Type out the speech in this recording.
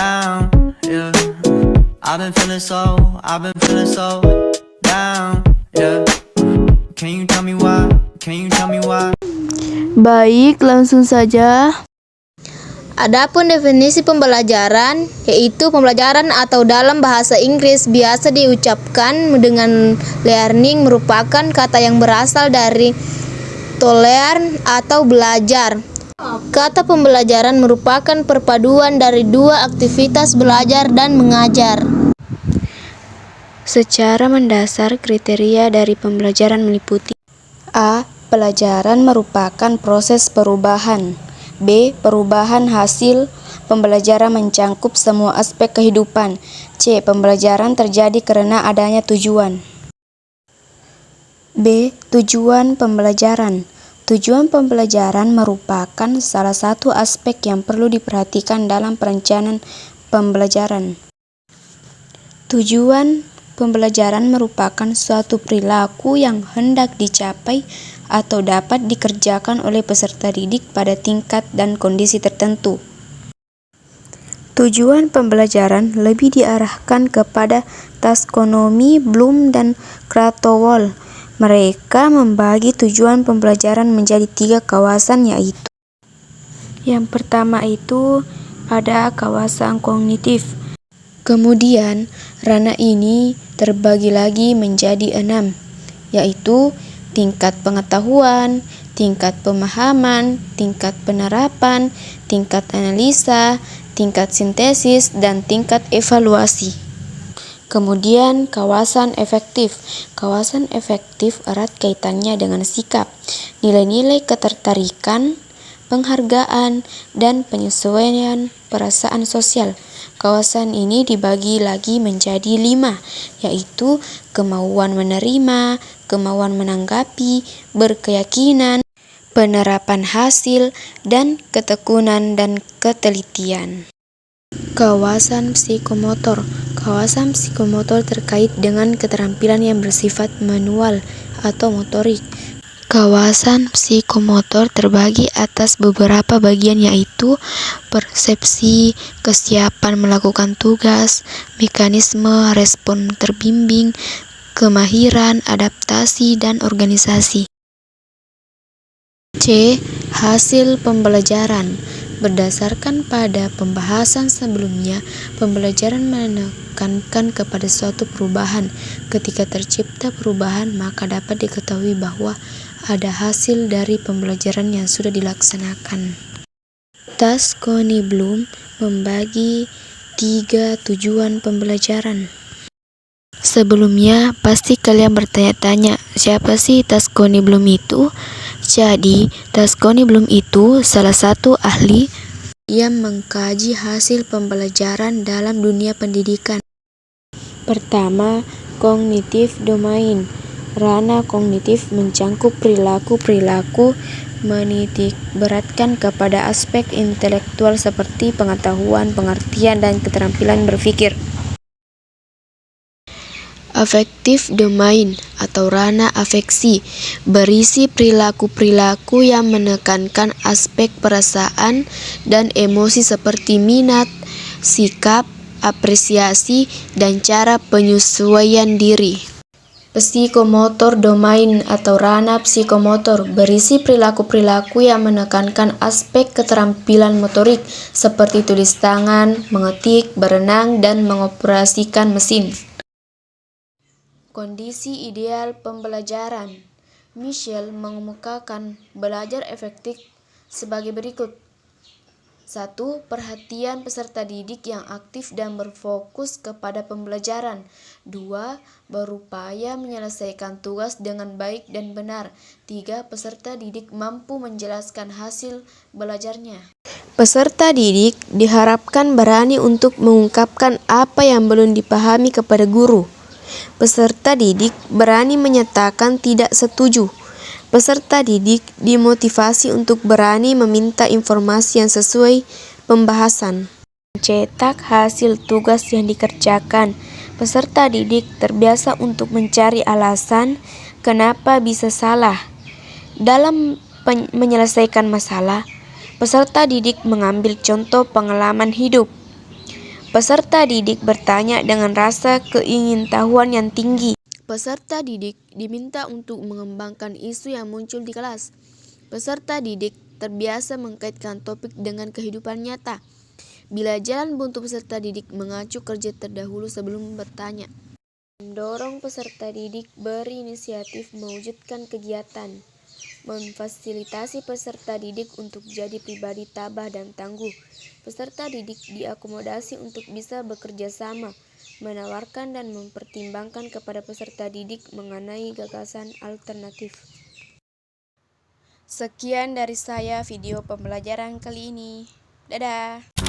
down, yeah. I've been feeling so down, yeah. Can you tell me why? Can you tell me why? Baik, langsung saja. Adapun definisi pembelajaran, yaitu pembelajaran atau dalam bahasa Inggris biasa diucapkan dengan learning, merupakan kata yang berasal dari to learn atau belajar. Kata pembelajaran merupakan perpaduan dari dua aktivitas belajar dan mengajar. Secara mendasar, kriteria dari pembelajaran meliputi: A. Pelajaran merupakan proses perubahan. B. Perubahan hasil pembelajaran mencakup semua aspek kehidupan. C. Pembelajaran terjadi karena adanya tujuan. B. Tujuan pembelajaran. Tujuan pembelajaran merupakan salah satu aspek yang perlu diperhatikan dalam perencanaan pembelajaran. Tujuan pembelajaran merupakan suatu perilaku yang hendak dicapai atau dapat dikerjakan oleh peserta didik pada tingkat dan kondisi tertentu. Tujuan pembelajaran lebih diarahkan kepada taksonomi Bloom dan Krathwohl. Mereka membagi tujuan pembelajaran menjadi 3 kawasan, yaitu: yang pertama itu ada kawasan kognitif. Kemudian ranah ini terbagi lagi menjadi 6, yaitu tingkat pengetahuan, tingkat pemahaman, tingkat penerapan, tingkat analisa, tingkat sintesis, dan tingkat evaluasi. Kemudian kawasan efektif. Kawasan efektif erat kaitannya dengan sikap, nilai-nilai ketertarikan, penghargaan, dan penyesuaian perasaan sosial. Kawasan ini dibagi lagi menjadi 5, yaitu kemauan menerima, kemauan menanggapi, berkeyakinan, penerapan hasil, dan ketekunan dan ketelitian. Kawasan psikomotor. Kawasan psikomotor terkait dengan keterampilan yang bersifat manual atau motorik. Kawasan psikomotor terbagi atas beberapa bagian, yaitu persepsi, kesiapan melakukan tugas, mekanisme respon terbimbing, kemahiran, adaptasi, dan organisasi. C. Hasil pembelajaran. Berdasarkan pada pembahasan sebelumnya, pembelajaran menekankan kepada suatu perubahan. Ketika tercipta perubahan, maka dapat diketahui bahwa ada hasil dari pembelajaran yang sudah dilaksanakan. Tasconi Bloom membagi 3 tujuan pembelajaran. Sebelumnya, pasti kalian bertanya-tanya, siapa sih Tasconi Bloom itu? Jadi, Tasconi Bloom itu salah satu ahli yang mengkaji hasil pembelajaran dalam dunia pendidikan. Pertama, cognitive domain. Ranah kognitif mencakup perilaku-perilaku menitik beratkan kepada aspek intelektual seperti pengetahuan, pengertian, dan keterampilan berpikir. Affective domain atau ranah afeksi berisi perilaku-perilaku yang menekankan aspek perasaan dan emosi seperti minat, sikap, apresiasi, dan cara penyesuaian diri. Psikomotor domain atau ranah psikomotor berisi perilaku-perilaku yang menekankan aspek keterampilan motorik seperti tulis tangan, mengetik, berenang, dan mengoperasikan mesin. Kondisi ideal pembelajaran. Michel mengemukakan belajar efektif sebagai berikut. 1. Perhatian peserta didik yang aktif dan berfokus kepada pembelajaran. 2. Berupaya menyelesaikan tugas dengan baik dan benar. 3. Peserta didik mampu menjelaskan hasil belajarnya. Peserta didik diharapkan berani untuk mengungkapkan apa yang belum dipahami kepada guru. Peserta didik berani menyatakan tidak setuju. Peserta didik dimotivasi untuk berani meminta informasi yang sesuai pembahasan. Mencetak hasil tugas yang dikerjakan. Peserta didik terbiasa untuk mencari alasan kenapa bisa salah. Dalam menyelesaikan masalah, peserta didik mengambil contoh pengalaman hidup. Peserta didik bertanya dengan rasa keingintahuan yang tinggi. Peserta didik diminta untuk mengembangkan isu yang muncul di kelas. Peserta didik terbiasa mengkaitkan topik dengan kehidupan nyata. Bila jalan buntu, peserta didik mengacu kerja terdahulu sebelum bertanya. Mendorong peserta didik berinisiatif mewujudkan kegiatan. Memfasilitasi peserta didik untuk jadi pribadi tabah dan tangguh. Peserta didik diakomodasi untuk bisa bekerja sama, menawarkan dan mempertimbangkan kepada peserta didik mengenai gagasan alternatif. Sekian dari saya video pembelajaran kali ini. Dadah!